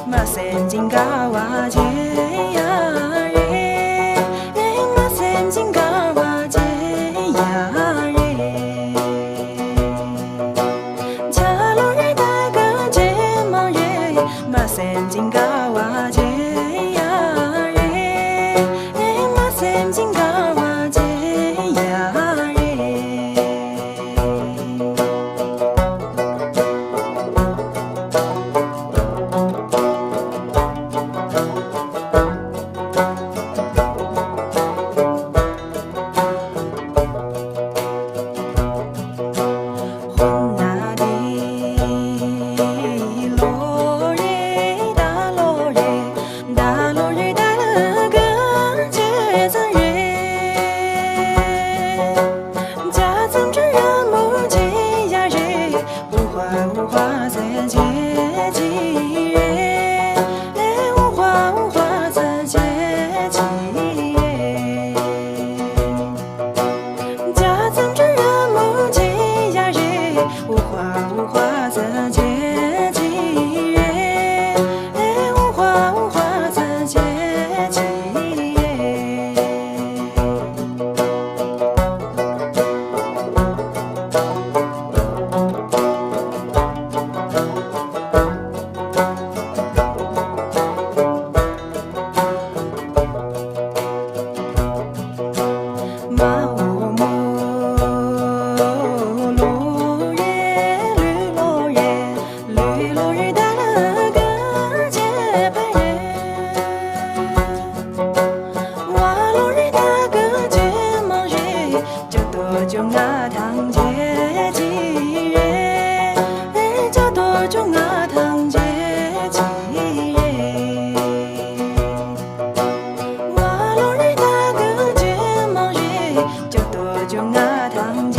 mà xem chính cả hoa chế ya re mà xem chính cả hoa chế ya re cha lo re ta cơ chế mang re mà xem chính cả hoa chế ya re mà xem chính cả hoa chế ya re无花在结几月，无花在结几月。家曾知人母亲呀日，无花在结几月，无花在结几月。马乌木落叶绿落叶绿落叶带了个节拍人，哇落叶带个节忙人，就多就啊堂节几人，就多就啊堂节几人，哇落叶带个节忙人。就多就啊堂。